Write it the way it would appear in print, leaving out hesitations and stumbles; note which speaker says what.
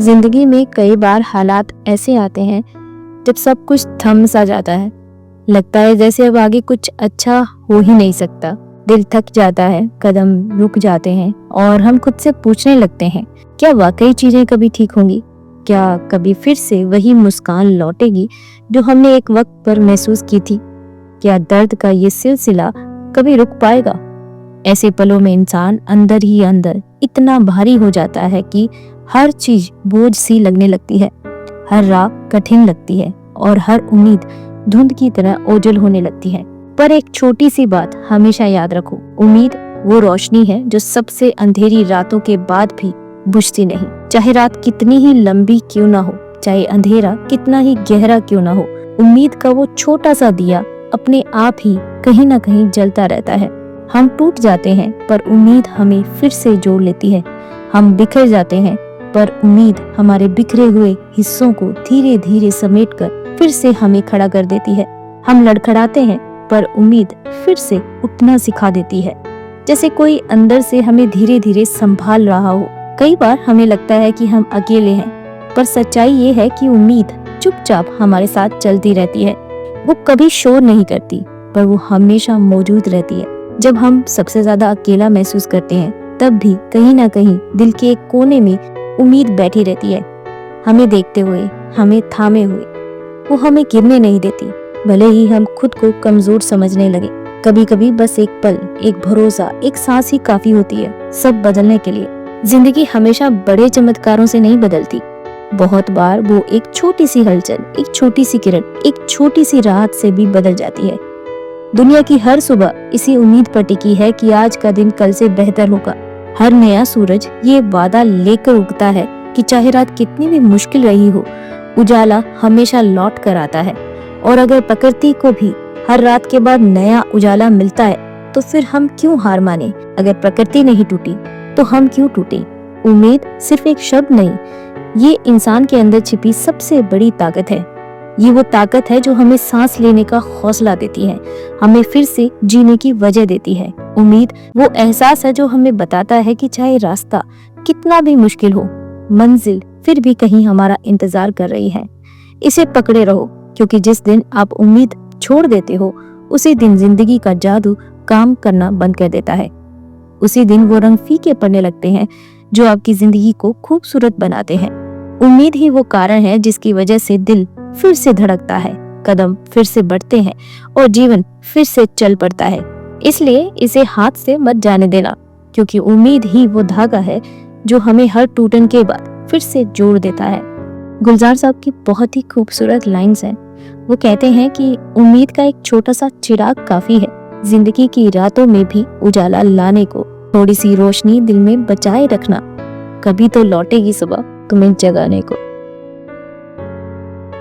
Speaker 1: जिंदगी में कई बार हालात ऐसे आते हैं जब सब कुछ थम सा जाता है। लगता है जैसे अब आगे कुछ अच्छा हो ही नहीं सकता। दिल थक जाता है, कदम रुक जाते हैं और हम खुद से पूछने लगते हैं, क्या वाकई चीजें कभी ठीक होंगी? क्या कभी फिर से वही मुस्कान लौटेगी जो हमने एक वक्त पर महसूस की थी? क्या दर्द का ये सिलसिला कभी रुक पाएगा? ऐसे पलों में इंसान अंदर ही अंदर इतना भारी हो जाता है कि हर चीज बोझ सी लगने लगती है, हर राह कठिन लगती है और हर उम्मीद धुंध की तरह ओझल होने लगती है। पर एक छोटी सी बात हमेशा याद रखो, उम्मीद वो रोशनी है जो सबसे अंधेरी रातों के बाद भी बुझती नहीं। चाहे रात कितनी ही लंबी क्यों ना हो, चाहे अंधेरा कितना ही गहरा क्यों ना हो, उम्मीद का वो छोटा सा दिया अपने आप ही कहीं ना कहीं जलता रहता है। हम टूट जाते हैं पर उम्मीद हमें फिर से जोड़ लेती है। हम बिखर जाते हैं पर उम्मीद हमारे बिखरे हुए हिस्सों को धीरे धीरे समेटकर फिर से हमें खड़ा कर देती है। हम लड़खड़ाते हैं पर उम्मीद फिर से उठना सिखा देती है, जैसे कोई अंदर से हमें धीरे धीरे संभाल रहा हो। कई बार हमें लगता है कि हम अकेले हैं, पर सच्चाई ये है कि उम्मीद चुपचाप हमारे साथ चलती रहती है। वो कभी शोर नहीं करती, पर वो हमेशा मौजूद रहती है। जब हम सबसे ज्यादा अकेला महसूस करते हैं, तब भी कहीं ना कहीं दिल के एक कोने में उम्मीद बैठी रहती है, हमें देखते हुए, हमें थामे हुए। वो हमें गिरने नहीं देती, भले ही हम खुद को कमजोर समझने लगे। कभी कभी बस एक पल, एक भरोसा, एक सांस ही काफी होती है सब बदलने के लिए। जिंदगी हमेशा बड़े चमत्कारों से नहीं बदलती, बहुत बार वो एक छोटी सी हलचल, एक छोटी सी किरण, एक छोटी सी राहत से भी बदल जाती है। दुनिया की हर सुबह इसी उम्मीद पर टिकी है कि आज का दिन कल से बेहतर होगा। हर नया सूरज ये वादा लेकर उगता है कि चाहे रात कितनी भी मुश्किल रही हो, उजाला हमेशा लौट कर आता है। और अगर प्रकृति को भी हर रात के बाद नया उजाला मिलता है, तो फिर हम क्यों हार माने? अगर प्रकृति नहीं टूटी तो हम क्यों टूटे? उम्मीद सिर्फ एक शब्द नहीं, ये इंसान के अंदर छिपी सबसे बड़ी ताकत है। ये वो ताकत है जो हमें सांस लेने का हौसला देती है, हमें फिर से जीने की वजह देती है। उम्मीद वो एहसास है जो हमें बताता है कि चाहे रास्ता कितना भी मुश्किल हो, मंजिल फिर भी कहीं हमारा इंतजार कर रही है। इसे पकड़े रहो, क्योंकि जिस दिन आप उम्मीद छोड़ देते हो, उसी दिन जिंदगी का जादू काम करना बंद कर देता है। उसी दिन वो रंग फीके पड़ने लगते हैं जो आपकी जिंदगी को खूबसूरत बनाते हैं। उम्मीद ही वो कारण है जिसकी वजह से दिल फिर से धड़कता है, कदम फिर से बढ़ते हैं और जीवन फिर से चल पड़ता है। इसलिए इसे हाथ से मत जाने देना, क्योंकि उम्मीद ही वो धागा है जो हमें हर टूटन के बाद फिर से जोड़ देता है। गुलजार साहब की बहुत ही खूबसूरत लाइंस हैं। वो कहते हैं कि उम्मीद का एक छोटा सा चिराग काफी है जिंदगी की रातों में भी उजाला लाने को। थोड़ी सी रोशनी दिल में बचाए रखना, कभी तो लौटेगी सुबह तुम्हें जगाने को।